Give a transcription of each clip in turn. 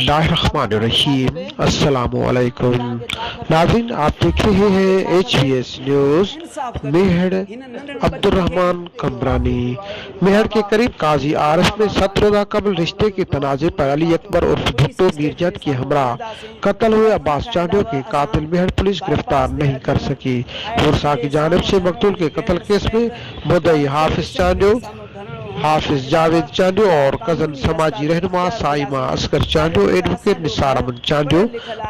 बिस्मिल्लाहिर्रहमानिर्रहीम। अस्सलामुअलैकुम नाज़रीन, आप देख रहे हैं HBS न्यूज़। मेहर अब्दुर्रहमान कमरानी मेहर के करीब काजी आरफ में 7 रोज़ा कबल रिश्ते के तनाज़े पर अली अकबर उर्फ भुट्टो मीरजत के हमरा कत्ल हुए अब्बास चांडियो के कातिल मेहर पुलिस गिरफ्तार नहीं कर सकी। पुरसा की जानिब से मकतूल के कत्ल केस में मुद्दई हाफिज चांडियो, हाफिज जावेद चांडियो और कजन समाजी रहनुमा साइमा असगर चांडियो, एडवोकेट निसार अहमद चांडियो,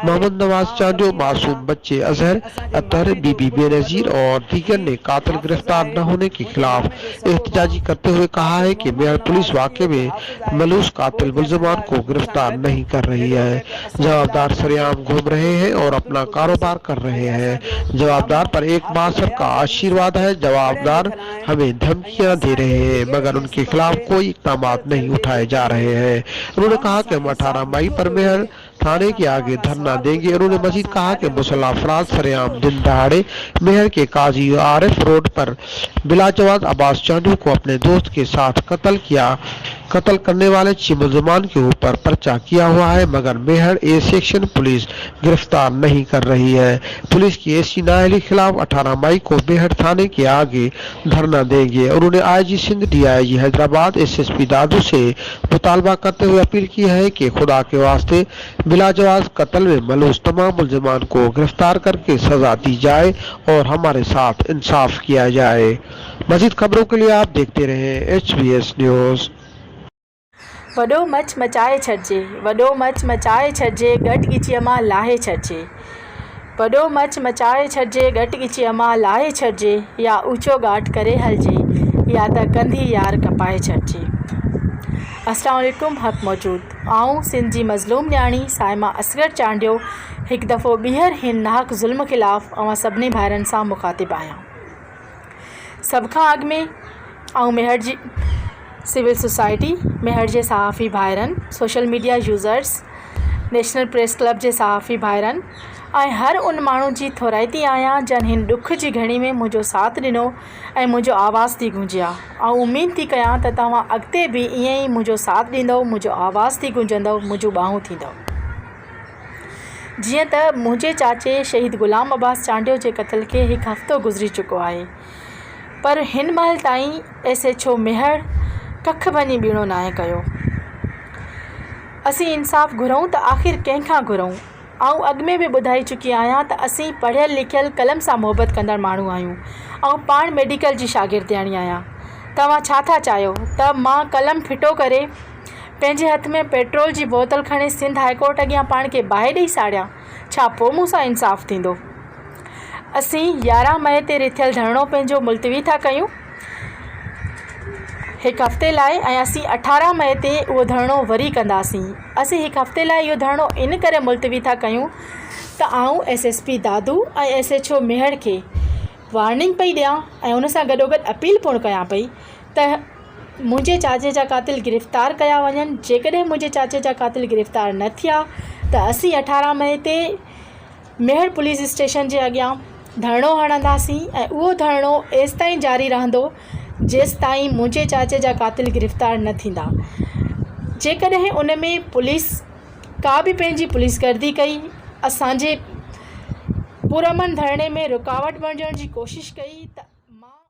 मोहम्मद नवाज चांडियो, मासूम बच्चे अजहर अतहर, बीबी बेनजीर और दीगर ने कातिल गिरफ्तार न होने के खिलाफ एहतजाजी करते हुए कहा है कि मेहर पुलिस वाक़े में मलूस कातिल मुल्ज़िमान को गिरफ्तार नहीं कर रही है। जवाबदार सरेआम घूम रहे हैं और अपना कारोबार कर रहे हैं। जवाबदार पर एक बासर का आशीर्वाद है। जवाबदार हमें धमकियां दे रहे हैं मगर उनके खिलाफ कोई इक़दाम नहीं उठाए जा रहे हैं। उन्होंने कहा कि हम 18 मई पर मेहर थाने के आगे धरना देंगे। उन्होंने मजीद कहा कि मुसल्लह अफराद सरेआम दिन दहाड़े मेहर के काजी आरिफ रोड पर बिलाजवाब अब्बास चांडियो को अपने दोस्त के साथ कत्ल करने वाले 6 मुल्ज़िमान के ऊपर पर्चा किया हुआ है मगर मेहर ए सेक्शन पुलिस गिरफ्तार नहीं कर रही है। पुलिस की ऐसी नाअहली खिलाफ 18 मई को मेहर थाने के आगे धरना देंगे। उन्होंने IG Sindh, DIG Hyderabad, SSP दादू से मुतालबा करते हुए अपील की है कि खुदा के वास्ते बिलाजवाब कत्ल में मलूस तमाम मुल्ज़िमान को गिरफ्तार करके सजा दी जाए और हमारे साथ इंसाफ किया जाए। मज़ीद खबरों के लिए आप देखते रहें HBS न्यूज़। वॾो मच मचाए छॾिजे, वॾो मच मचाए छॾिजे, घटि ॻिचीअ मां लाहे छॾिजे। वॾो मच मचाए छॾिजे, घटि ॻिचीअ मां लाहे छॾिजे, या ऊचो घाट करे हलिजे, या त कंधी यार कपाए छॾिजे। अस्सलाम वालेकुम। हक़ मौजूद आऊं सिंध जी मज़लूम न्याणी साइमा असगर चांडियो हिकु दफ़ो ॿीहर हिन नाहक ज़ुल्म ख़िलाफ़ अवां सभिनी भाइरनि सां मुखातिब आहियां। सभ खां अॻु में आऊं मेहर जी सिविल सोसाइटी, मेहर जे सहाफ़ी भाइरनि, social media users, national press club जे सहाफ़ी भाइरनि ऐं हर उन माण्हू जी थोराइती आहियां जन हिन ॾुख जी घड़ी में मुंहिंजो साथ ॾिनो ऐं मुंहिंजो आवाज़ थी गूंजिया। ऐं उमेद थी कयां त तव्हां अॻिते बि ईअं ई मुंहिंजो साथ ॾींदव, मुंहिंजो आवाज़ थी गूंजंदव, मुंहिंजूं ॿाहूं थींदव। जीअं त मुंहिंजे चाचे शहीद ग़ुलाम अब्बास चांडियो जे क़त्ल खे हिकु हफ़्तो गुज़री चुको आहे, पर हिन महिल ताईं SHO मेहर कख भञी बीणो नाहे कयो। असीं इंसाफ़ घुरूं त आख़िर कंहिंखां घुरूं? ऐं अॻु में बि ॿुधाए चुकी आहियां त असीं पढ़ियल लिखियल कलम सां मुहबत कंदड़ माण्हू आहियूं ऐं पाण मेडिकल जी शागिर्दियाणी आहियां। तव्हां छा था चाहियो त मां कलम फिटो करे पंहिंजे हथ में पेट्रोल जी बोतल खणी सिंध हाईकोर्ट अॻियां पाण खे बाहि ॾेई साड़ियां? छा पोइ मूंसां इंसाफ़ थींदो? असीं 11 मई ते रिथियल धरणो पंहिंजो मुलतवी था कयूं हिकु हफ़्ते लाइ, ऐं असीं 18 मई ते उहो धरणो वरी कंदासीं। असीं हिकु हफ़्ते लाइ इहो धरणो इन करे मुलतवी था कयूं त आऊं SSP दादू ऐं SHO मेहर खे वार्निंग पई ॾियां ऐं उन सां गॾोगॾु अपील पिणु कयां पई त मुंहिंजे चाचे जा कातिल गिरफ़्तार कया वञनि। जेकॾहिं मुंहिंजे चाचे जा कातिल गिरफ़्तार न थिया त असीं 18 मई ते मेहर पुलिस स्टेशन जे अॻियां धरणो हणंदासीं ऐं उहो धरणो एसि ताईं जारी रहंदो जेसि ताईं मुंहिंजे चाचे जा कातिल गिरफ़्तार न थींदा। जेकॾहिं उन में पुलिस का बि पंहिंजी पुलिसगर्दी कई, असांजे पुरअमन धरणे में रुकावट बणिजण जी कोशिशि कई त